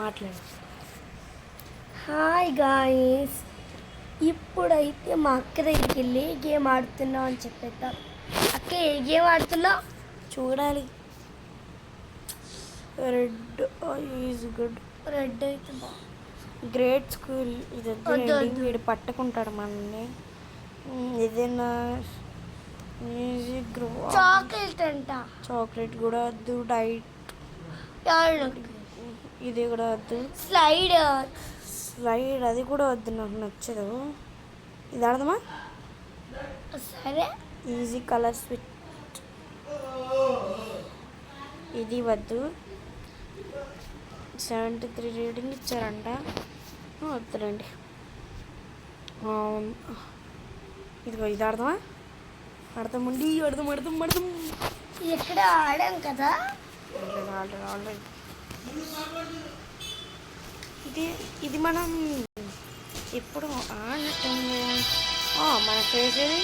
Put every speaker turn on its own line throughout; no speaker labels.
మాట్లాడు.
Hi guys, ఇప్పుడైతే మా అక్క దగ్గరికి వెళ్ళి గేమ్ ఆడుతున్నావు అని చెప్పేద్దాం. అక్క ఏ గేమ్ ఆడుతున్నావు
చూడాలి. Red is good.
రెడ్ అయితే
గ్రేట్ స్కూల్ ఇది వద్దు, వీడు పట్టుకుంటాడు మనల్ని. ఏదైనా మ్యూజిక్
చాక్లెట్ అంట.
చాక్లెట్ కూడా వద్దు. డైట్ ఇది కూడా వద్దు.
స్లైడ్
అది కూడా వద్దు, నాకు నచ్చదు. ఇది ఆడదామా?
సరే.
ఈజీ కలర్ స్విచ్ ఇది వద్దు. 73 రేటింగ్ ఇచ్చారంట, వద్దులేండి. ఇదిగో ఇది ఆడదామా? ఆడదామండి. ఆడదాం.
ఎక్కడ ఆడాం కదా
ఆల్రెడీ. ఇది మనం ఎప్పుడు ఆడుతుంది. మన చేసేది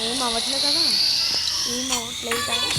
ఏం అవ్వట్లేదు కదా, ఏం అవ్వట్లేదు కదా.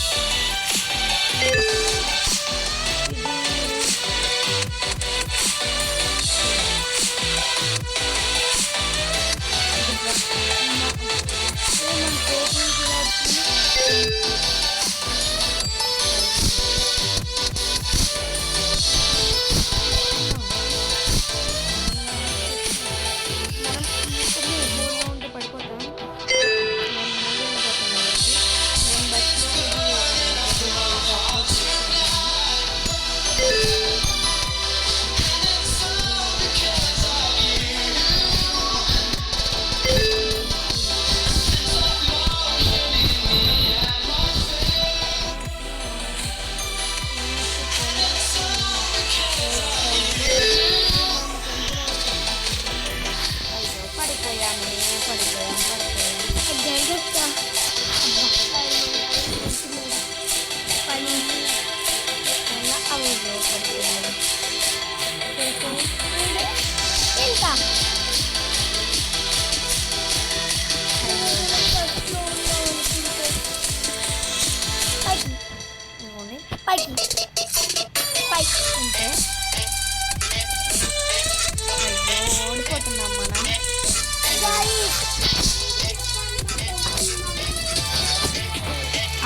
ఓడిపోతున్నాం మనం.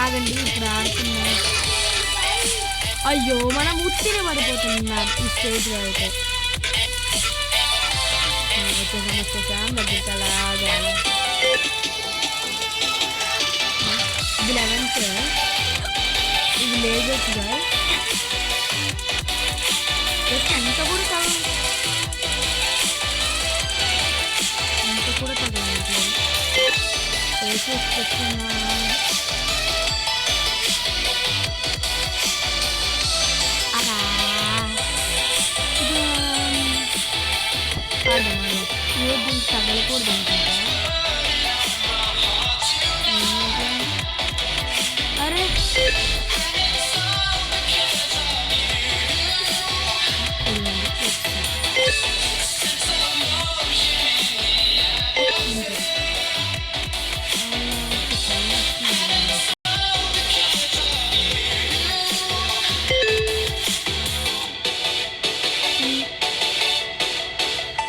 ఆగండి, ఇప్పుడు ఆడుతున్నాం. అయ్యో, మనం ఉత్తినే పడిపోతున్నాం ఈ స్టేజ్లో అయితే. వచ్చేసాం దగ్గరికి అలాగే. ఇది 11th, ఇది లేజర్స్గా ఎంత కూడా తగ్గట్లేదు. వేసేసుకొచ్చున్నా. అలా ఏది తగలకూడదు అనుకుంటా. అరే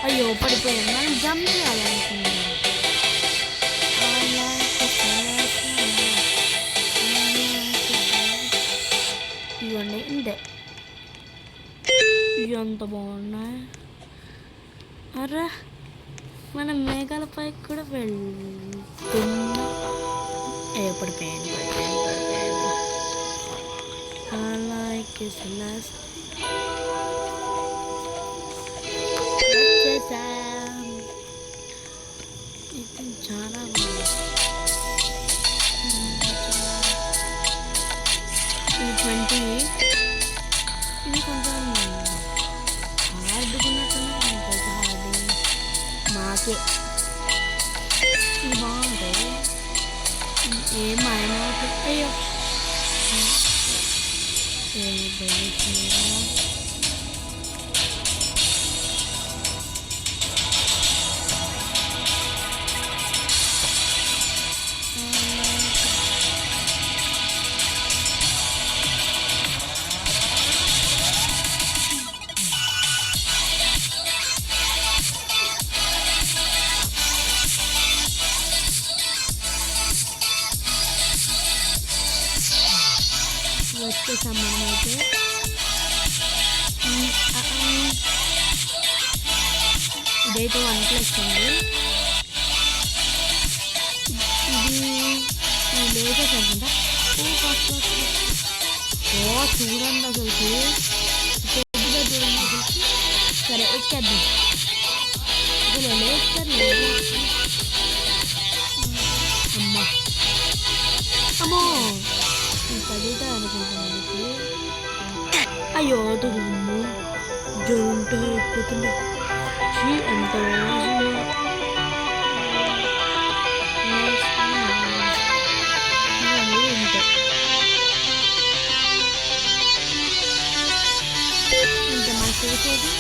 అయ్యో పడిపోయాం. మనం జంప్ చేయాలనుకున్నాం. ఇవ్వండి ఇంతే. ఇవి ఎంత బాగున్నాయి. అరే మనం మేఘాలపై కూడా వెళ్తున్నా పడిపోయింది ఇది చాలా ఇది 20 ఇది కొంచెం హార్డ్గా ఉన్నట్టున్నా కొంచెం హార్డ్ మాకే ఇది బాగుంటుంది ఏం ఆయన అయ్యో వచ్చేసాం మనమైతే ఇదైతే 1+ ఉంది ఇది లేజర్స్ అనుకుంటా ఓ చూడండి అసలుకి పెద్దగా చూడండి అసలుకి సరే ఎక్కేద్దాం అసలు లేస్తారు అమ్మా అమ్మో చదువుతా అనుకుంటున్నాను అయ్యో తుమ్ము జంటు అయిపోతుంది ఎంత ఇంకా మన చేసేది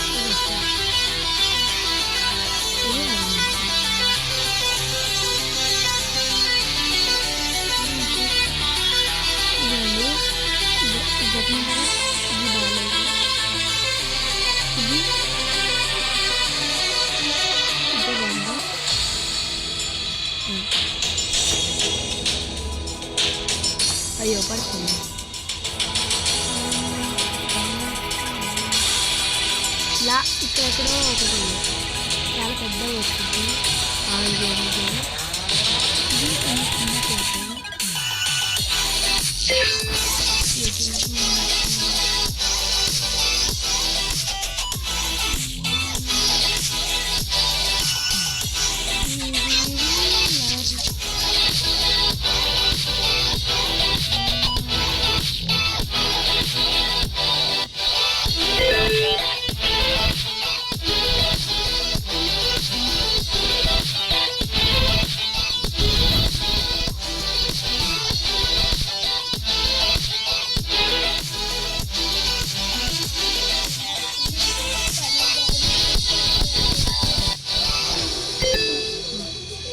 అయ్యో పడుతుంది ఇలా ఇక్కడెక్కడో ఒకటి చాలా పెద్దగా వస్తుంది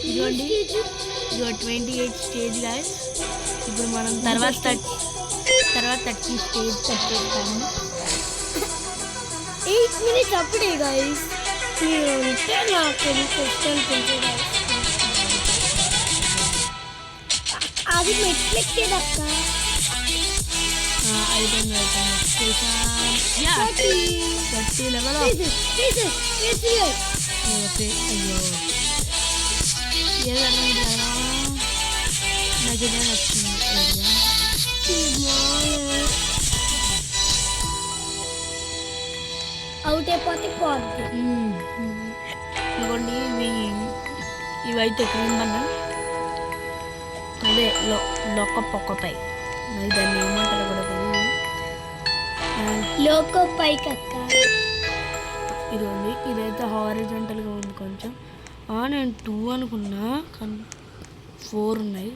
ఇదిగోండి ఇదిగో 28 స్టేజ్ గాయస్ ఇప్పుడు మనం తర్వాత 30 స్టేజ్ కట్టేస్తాము
8 minutes అప్పుడే గాయస్ మీరు ఉంటే నాకు క్వశ్చన్ అది మెట్లెక్కేదక్క
అయిపోయింది 30 లెవెల్
అయ్యో
ఏదన్నా నాకు ఇదే నచ్చింది
అవుట్ అయిపోతే పోద్ది
ఇదిగోండి ఇవైతే క్రీమ్ అదే లొక్క పొక్కపై మరి దాన్ని ఏమంటారు కూడా
లోకో పైకి అక్క
ఇదిగోండి ఇదైతే హారిజంటల్గా ఉంది కొంచెం నేను 2 అనుకున్నా కానీ 4 ఉన్నాయి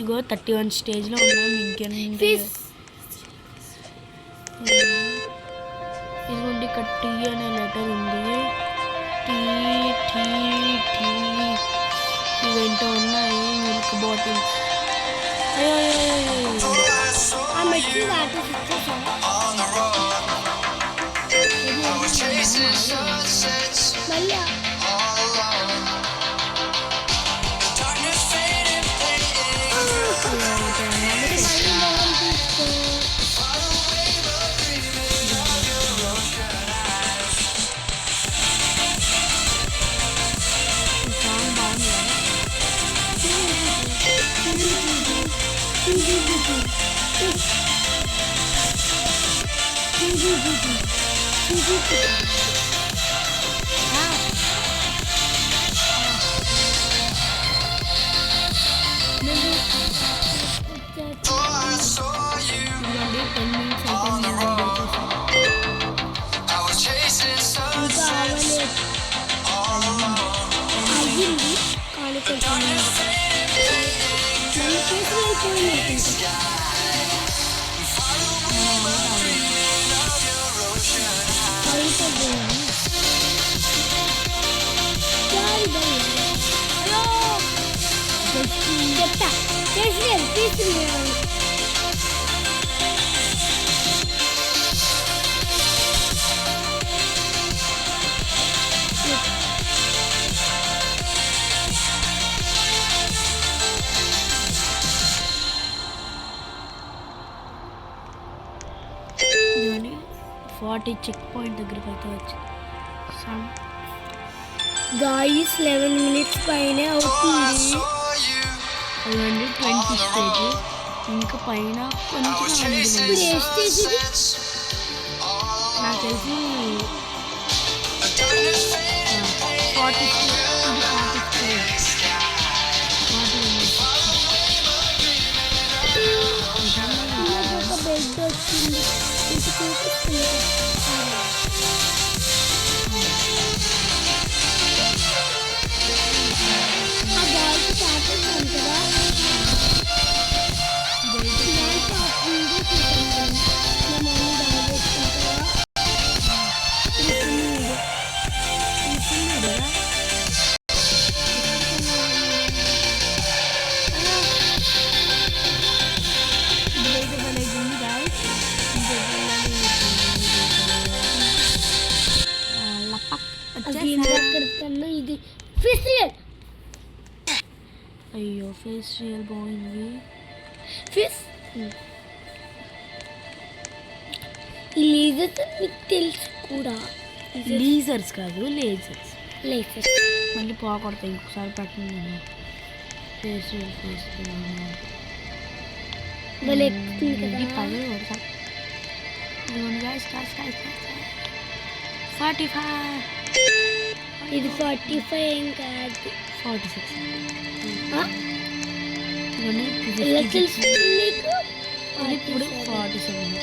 ఇగో 31 స్టేజ్లో ఉన్నాం ఇంకేంటి ఇదిగోండి ఇక్కడ టీ అనే లెటర్ ఉంది టీ టీ టీ ఇవేంటో ఉన్నాయి మిల్క్ బాటిల్స్
ఆ మెట్లు దాటి మళ్ళీ
ఇవ్వండి 10 minutes అయితే నేను వచ్చేసాను.
ఇంకా అవ్వలేదు. అయ్యింది కానీ కొంచెం మళ్ళీ చేసి అయిపోయింది. చెప్తా చేసి
ఇవన్నీ 40 చెక్ పాయింట్ దగ్గరికి అయితే వచ్చింది.
గాయస్ 11 minutes పైన అవుతుంది.
అదండి 20 స్టేజ్. ఇంకా పైన కొంచెం
ఇప్పుడు ఏ స్టేజ్ ఇది?
నాకు తెలిసి 40 స్టేజ్.
ఒక బెడ్ వచ్చింది. ఇది చూపిస్తుంది. ఆ బాల్కి తాపేస్తాను కదా. ఇది ఫిష్ రియల్.
అయ్యో ఫేస్ రియల్ బాగుంది.
ఫిష్ ఈ లేజర్స్ మీకు తెలుసు కూడా.
లీజర్స్ కాదు లేజర్స్.
లేజర్స్
మళ్ళీ పోకూడతాయి. ఇంకొకసారి పెట్టండి. ఫేస్ రియల్
భలే ఎక్కుతుంది కదా.
ఇది 10 కొడతా. ఇదిగోండి guys, 45.
ఇది 45 ఏం కాదు
46.
ఎలా తెలుసు నీకు?
ఇప్పుడు 47.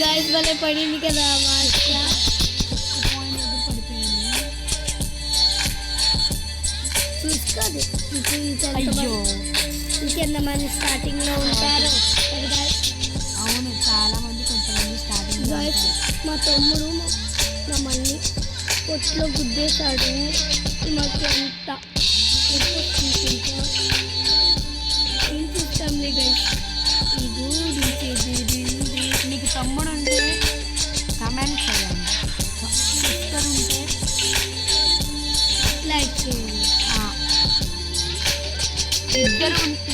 గైస్ భలే పడింది కదా మాస్టర్. చూసుకోదు
అయ్యో
ఇంకెంతమంది స్టార్టింగ్ లో ఉంటారు.
అవును చాలా మంది కొంతమంది స్టార్టింగ్
గైస్ మా తమ్ముడు మమ్మల్ని పొట్టులో గుద్దేశాడు. మాకు ఎంత ఏం చూస్తాంలే గైస్.
మీకు తమ్ముడు ఉంటే కమెంట్ చేయండి. సిస్టర్ ఉంటే
లైక్ చేయండి.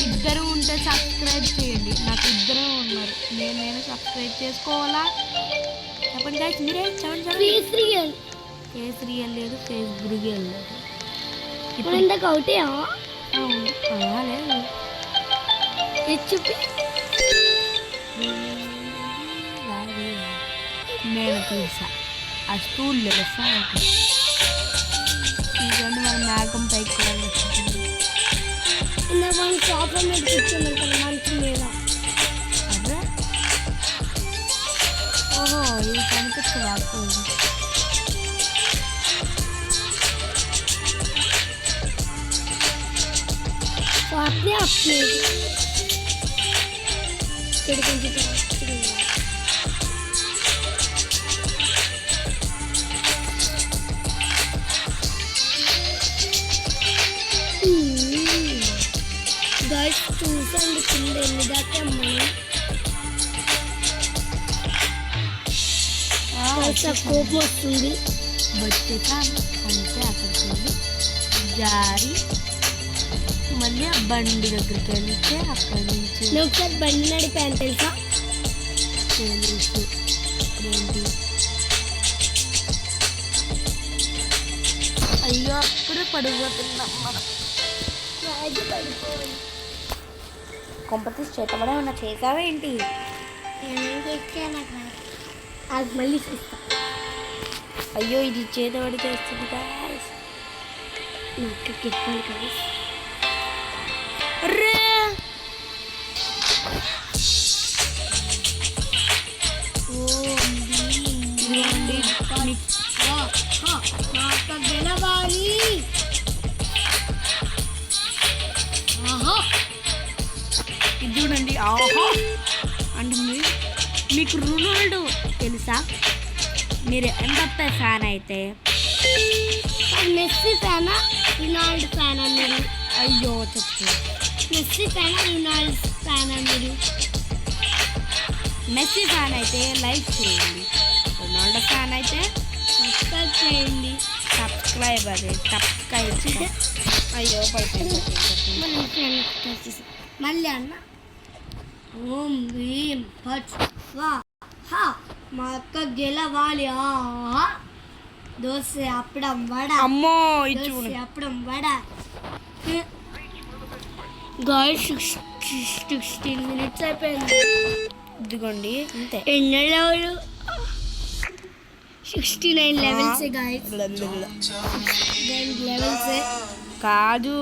ఇద్దరు ఉంటే సబ్స్క్రైబ్ చేయండి. నాకు ఇద్దరు ఉన్నారు. నేను సబ్స్క్రైబ్ చేసుకోవాలా? చెప్పండి guys, మీరే చెప్పండి.
ఫేస్ రియల్
లేదు, ఫేస్ రియల్ లేదు.
ఇప్పుడు ఇందాక అవుతే
లేదు.
చూపి
నేను చూసా ఆ స్టూల్ తెలుసా. ఇవన్నీ మన మేఘం పైకి కూడా వచ్చింది.
ఇందాక మనం షాప్లో మీద కూర్చున్నాం కదా మంచం మీద.
అదే ఓహో ఇది కనిపిస్తుంది. అప్పుడు
వాటిని అప్పుడు ఇక్కడ కొంచెం గైస్ చూసండి కింద ఎన్ని దాకా మనం కోపం వస్తుంది.
వచ్చేట అంతే అక్కడికి వెళ్ళి జారి మళ్ళీ ఆ బండి దగ్గరికి వెళ్తే అక్కడి నుంచి
నేను ఒకసారి బండి నడిపాను తెలుసా.
తెలుసు ఏంటి అయ్యో అప్పుడే పడిపోతున్నాం మనం.
అది పడిపోయి
కొంపతీసి చేతబడే ఏమన్నా చేసావా ఏంటి?
ఏమేం చేసాను అది మళ్ళీ చూస్తా.
అయ్యో ఇది చేతబడి చేస్తుంది గాయ్స్.
నాకు చెప్పాలి కదా.
అర్రే ఇదిగోండి
నాకు గెలవాలి.
ఇది చూడండి. ఆహా అంటే మీకు రొనాల్డో తెలుసా? మీరు ఎంబప్పే ఫ్యాన్ అయితే
మెస్సీ ఫ్యానా రొనాల్డో ఫ్యానా మీరు?
అయ్యో చెప్పు.
మెస్సీ ఫ్యానా రొనాల్డో ఫ్యానా మీరు?
మెస్సీ ఫ్యాన్ అయితే లైక్ చేయండి, రొనాల్డో ఫ్యాన్ అయితే
సబ్స్క్రైబ్ చేయండి.
సబ్స్క్రైబ్ అయ్యో పడిపోయింది.
మళ్ళీ అన్న ఓం భీం పచ్ వా హా మా అక్క గెలవాలి. దోశ అప్పడం వడ.
అమ్మో
దోశ అప్పడం వడ. గాయ్స్ 16 minutes అయిపోయింది.
ఇదిగోండి అంతే.
ఎన్ని లెవెల్? 69 levels guys. లెవెల్స్
కాదు,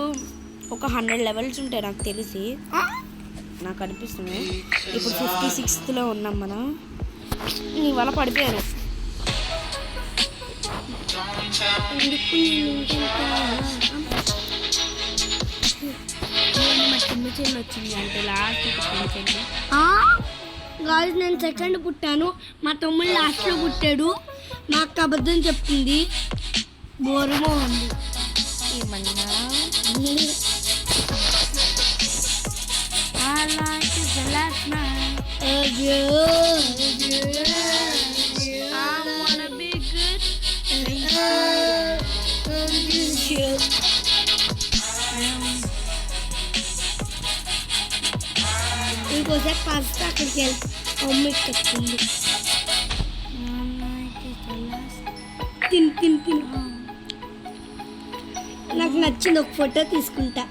ఒక 100 లెవెల్స్ ఉంటాయి నాకు తెలిసి. నాకు అనిపిస్తుంది. ఇప్పుడు 56th ఉన్నాం మనం. నీ వల్ల పడిపోయాను. మా చిన్న చెల్లి వచ్చింది అంటే లాస్ట్
గాయ్స్ నేను సెకండ్ పుట్టాను, మా తమ్ముడు లాస్ట్లో పుట్టాడు. మా అక్క అబద్ధం చెప్తుంది. బోరమో ఉంది
ఏమన్నా. I like it the last night. I wanna be good.
ఇంకోసారి ఫస్ట్ అక్కడికి వెళ్ళి అమ్మ చెప్తుంది. తిని తిని తిని నాకు నచ్చింది. ఒక ఫోటో తీసుకుంటా.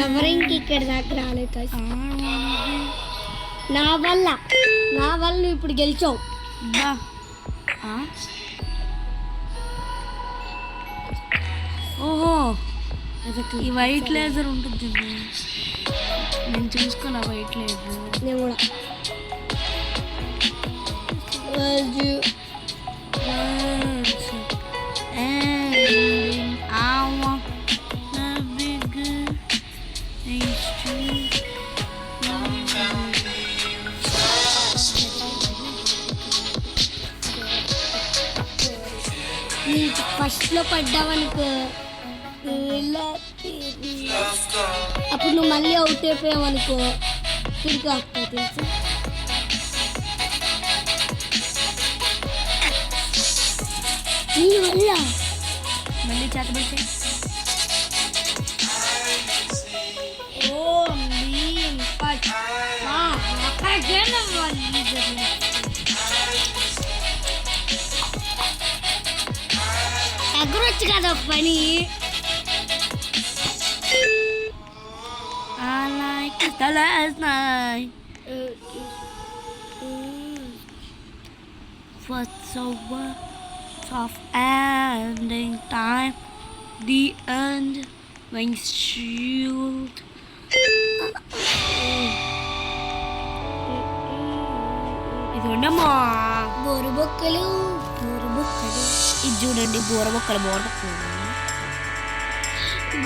ఎవరు ఇంక ఇక్కడ దాకా రాలేదు. నా వల్ల నువ్వు ఇప్పుడు గెలిచావు.
ఓహో ఈ వైట్ లేజర్ ఉంటుంది. నేను చూసుకోలే వైట్ లేజర్.
నేను కూడా నీకు ఫస్ట్లో పడ్డావనుకో అప్పుడు నువ్వు మళ్ళీ అవుట్ అయిపోయావు అనుకో తిరిగి వస్తావు తెలుసు. నీ వల్ల
మళ్ళీ చేతబడితే
ఎగరొచ్చు కదా ఒక పని.
I like it the last night. What's over of ending time, the end when shield. ఇది ఉండమ్మా
బోరుబొక్కలు
ఇది చూడండి. బోరబొక్కలు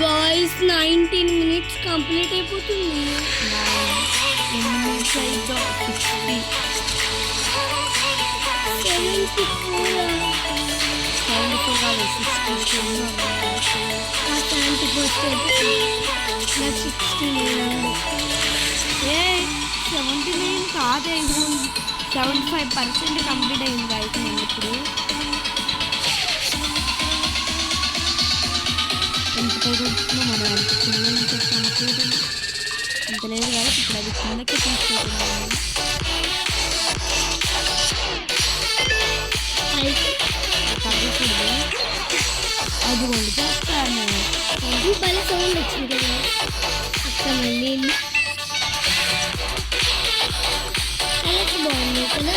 గాయ్స్ 19 minutes కంప్లీట్ అయిపోతుంది.
79 కాదే, 75% కంప్లీట్ అయింది గాయస్. నేను ఇప్పుడు ఎంత పైకొస్తున్నాం మనం, అంత కింద అంత లేదు కదా. ఇప్పుడు అది కిందకి తీసుకుంటున్నాను. తగ్గుతుంది అదిగోండి చేస్తాను.
ఇది భలే సౌండ్ వచ్చింది కదా అక్క మళ్ళీ కలర్స్ బాగున్నాయి కదా.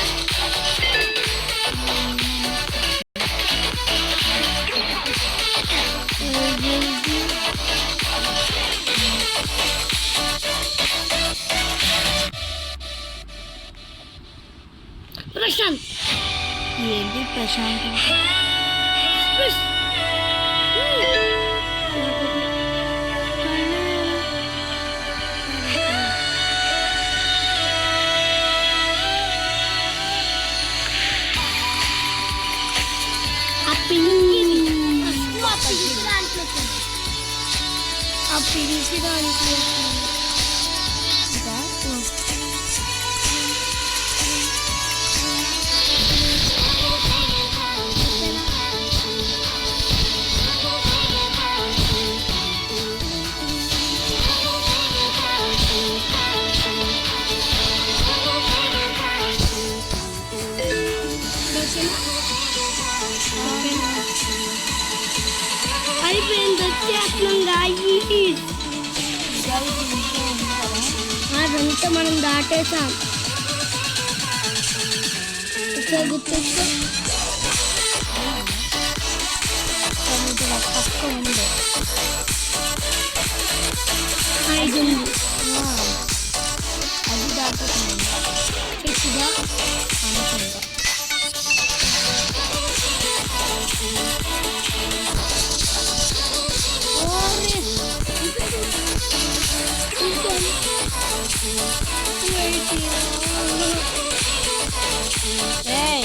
ప్రశాంత్
ఏంటి ప్రశాంతం?
ఆ పింక్ దాంట్లో అయిపోయింది వచ్చేస్తున్నాం అదంతా మనం దాటేసాం. ఇక్కడ గుర్తొచ్చు
పక్క ఉంది.
5 ఉంది.
అది దాటుతుంది
ఎక్కువ
అనుకుంటా. ఏయ్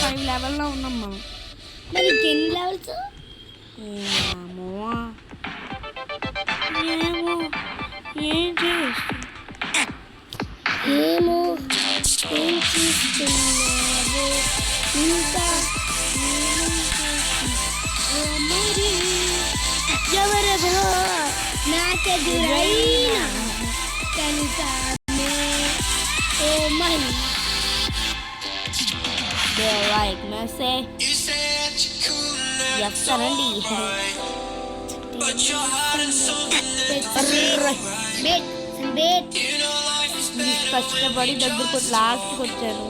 5 లెవెల్లో ఉన్నాం మనం.
మరి 10 లెవెల్స్
ఏమో ఏమో ఏం చేస్తా
ఏమో ఏం చేస్తున్నావు ఇంకా మరి ఎవరెవరో నాకెదురైనా కనిసామే ఓ మని
దే లైక్ మెసే చేస్తానండి. కష్టపడి దగ్గరకు లాస్ట్కి వచ్చాను.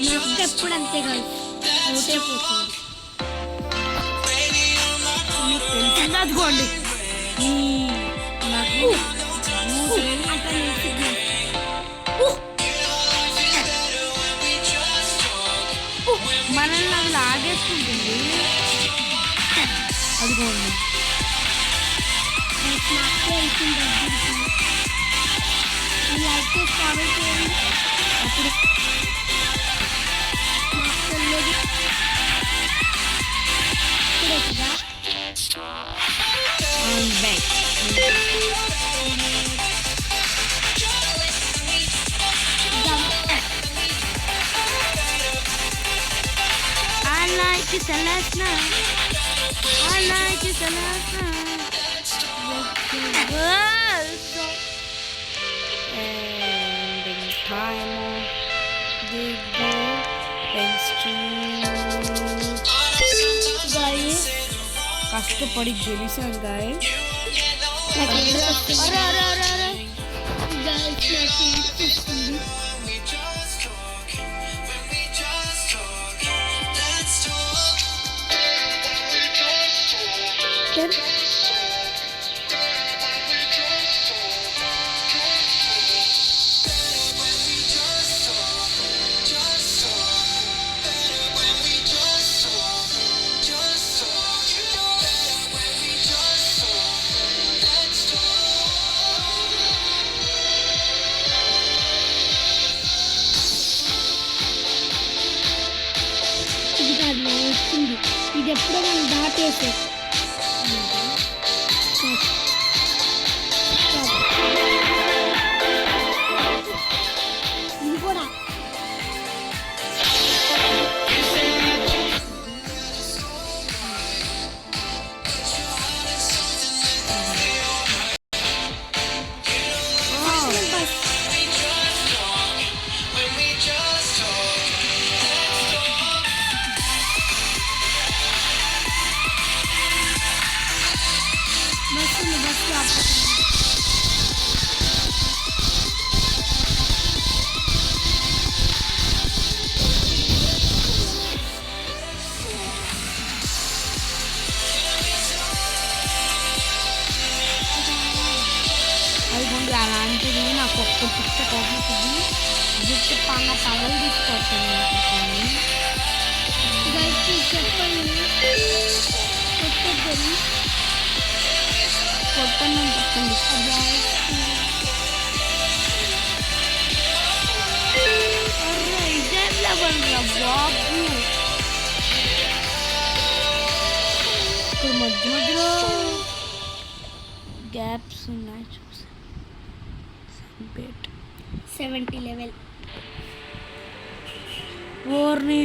నాకు ఎప్పుడు అంతే కాదు ఒకటే పోతుంది.
మీకు తెలిసింది అదిగోండి. నాకు మనల్ని అవి లాగేసుకుంటుంది. అదిగోండి అప్పుడు I like it last night. I like it last night. Ending time of the
guys
కష్టపడి గెలిచాను గాయ.
ఇది ఎప్పుడో మనం దాటేసాం. ఇది కూడా
అలాంటిది నాకు ఒక్క పిచ్చ కోపడుతుంది. జుట్టు పగలు తీసుకొచ్చాను
చెప్పండి
కొట్టండి చెప్పండి. బాబు ఇప్పుడు మధ్య మధ్యలో గ్యాప్స్ ఉన్నాయి చూసి
70 లెవెల్.
ఓర్ని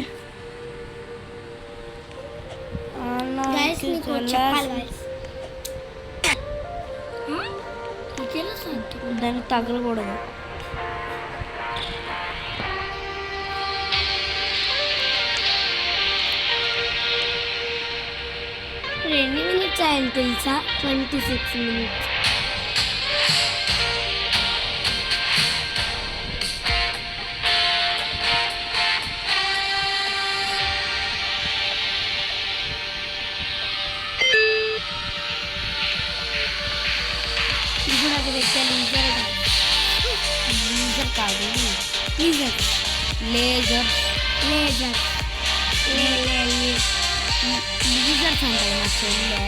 గైస్ మీకు చెప్పాలి గైస్,
దాన్ని తగలకూడదు.
ఎన్ని మినిట్స్ అయింది తెలుసా? 26 minutes. ఇప్పుడు అది పెట్టాలి.
లీజర్ కాదు,
లీజర్
లేజర్
లేజర్
లీజర్స్ అంటాయి మా చెల్లె.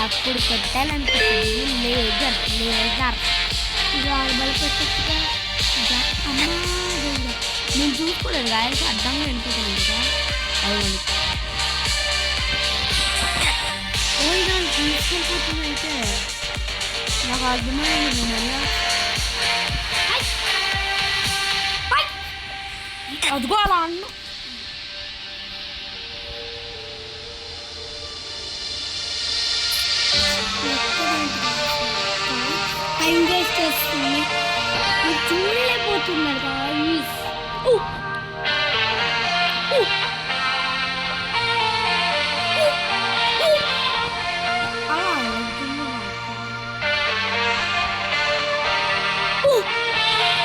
అప్పుడు పెట్టాలనిపిస్తుంది లేజర్ లేజర్.
నార్మల్ పెట్టచ్చుగా.
అమ్మా నేను చూసుకోలేదు గాయస్, అడ్డంగా వెళ్ళిపోతుంది కదా. అది నన్ను తీసుకెళ్ళిపోతుంది. అయితే నాకు అర్థమైంది. నేను అదిగో అలా అన్న
టైం వేస్ట్ చేస్తుంది. చూడలేకపోతున్నాడు గాయ్స్.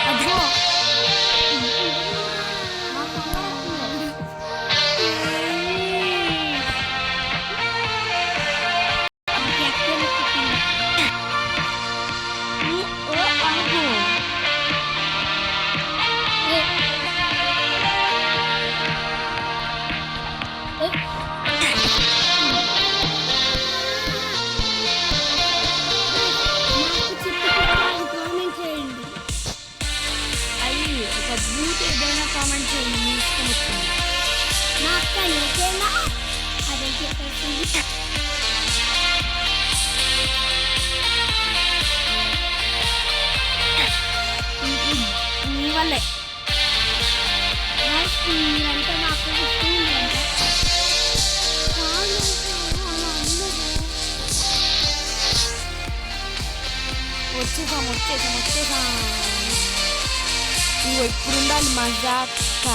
అదిగో బూట్ ఏదైనా కామెంట్ చేయండి, మీ ఇష్టం వచ్చింది.
మా అక్క నీకేనా అదే చెప్పేసింది.
మీ వల్లే
మీరంటే మా అక్క ఇష్టం ఉందంట.
వచ్చేసాం. నువ్వు ఎప్పుడు ఉండాలి మజాక.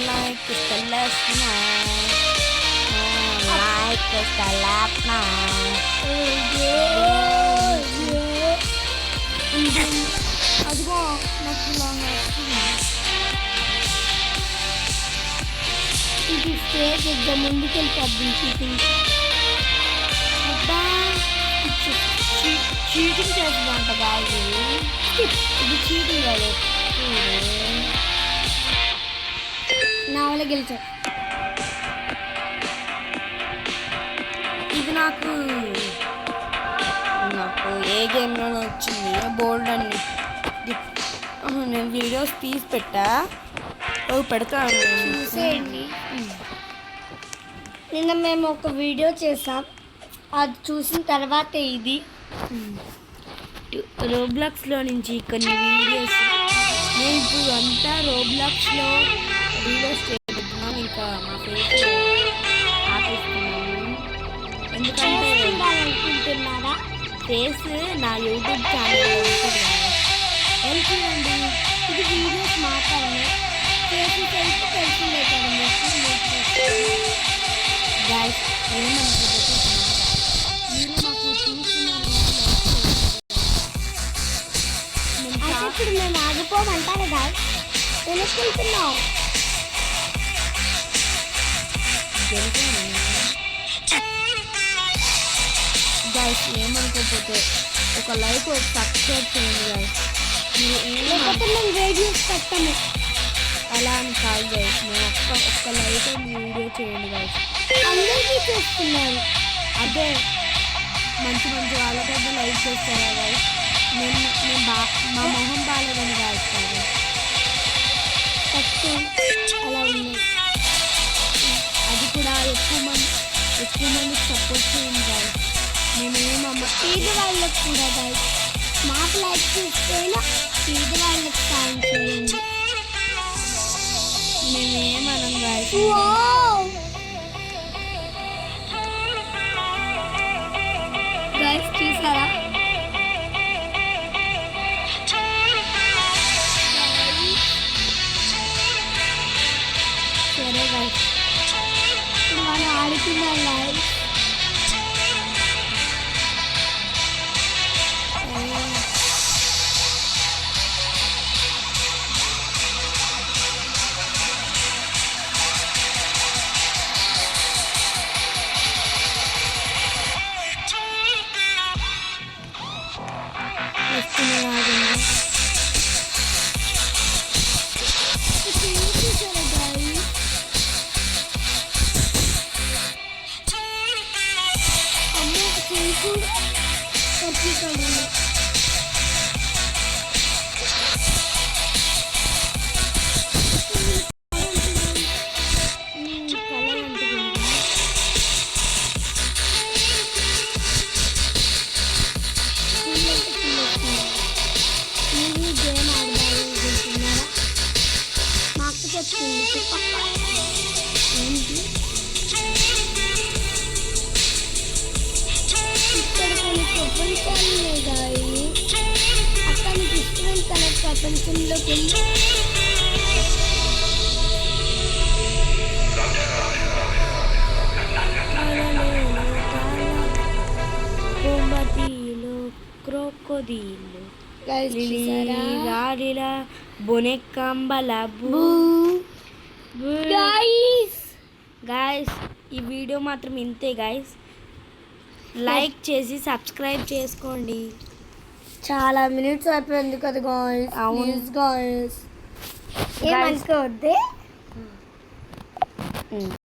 లైక్ స్టెల్లాప్నా అదిగో నాకు ఇలా
ఇది స్టేజ్ ఎగ్జామ్ ముందుకు వెళ్ళిపోద్ది.
చీటింగ్ చేస్తుందంట కాదు, ఇది చీటింగ్ కాదు.
నా వల్ల గెలిచావు.
ఇది నాకు ఏ గేమ్లోనే వచ్చింది బోల్డ్ అని. నేను వీడియోస్ తీసి పెట్టా, పెడతాను
చూసేయండి. నిన్న మేము ఒక వీడియో చేసాం, అది చూసిన తర్వాత ఇది
రోబ్లాక్స్లో నుంచి కొన్ని వీడియోస్. నేను ఇప్పుడు అంతా రోబ్లాక్స్లో వీడియోస్ చేయబోతున్నాను. ఇంకా మా ఫేస్ ఆపిస్తున్నాను, ఎందుకంటే
అనుకుంటున్నారా?
ఫేస్ నా యూట్యూబ్ ఛానల్లో ఉంటుంది కదా.
వెళ్తుందండి. ఇది వీడియోస్ మాత్రమే. తెలిసిందే కదా
గాయస్, ఏమనుకోకపోతే మీరు మాకు చూస్తున్నారు.
ఇప్పుడు మేము ఆగిపోమంటారు కదా, వెనుకుంటున్నాం.
గాయస్ ఏమనుకోకపోతే ఒక లైక్ ఒక సబ్స్క్రైబ్ చేయండి గైస్. మీరు
లేకపోతే మేము వీడియోస్ పెట్టము.
అలా అని కాదు గైస్, మేము ఒక్క లైక్ వీడియో చేయండి గైస్.
అందరికీ చూస్తున్నారు.
అదే మంచి మంచి వాళ్ళకైతే లైక్ చేస్తారా గైస్. మేము మా మొహం బాగాలేదని రాస్తాను.
ఫస్ట్ అలా ఉన్నాయి.
అది కూడా ఎక్కువ మందికి సపోర్ట్ చేయండి గైస్. మేమేమమ్మ
పేద వాళ్ళకి కూడా గైస్ మాకు లైక్ చేస్తేనే పేద వాళ్ళకి సాయం చేయండి.
మేమేమనం గైస్.
గైస్ చూసారా?
సరే గైస్,
ఇప్పుడు మనం ఆడుతున్నాం గైస్. అతనికి ఇష్టమైన కలర్ ప్రపంచంలోకి వెళ్ళి
క్రోకోడీలు
గైస్
లాడిలా బొనెక్కంబల గాయస్. ఈ వీడియో మాత్రం ఇంతే గాయస్. లైక్ చేసి సబ్స్క్రైబ్ చేసుకోండి.
చాలా మినిట్స్ అయిపోయింది కదా గాయస్.
అవును
గాయస్ ఏమనుకోవద్దే.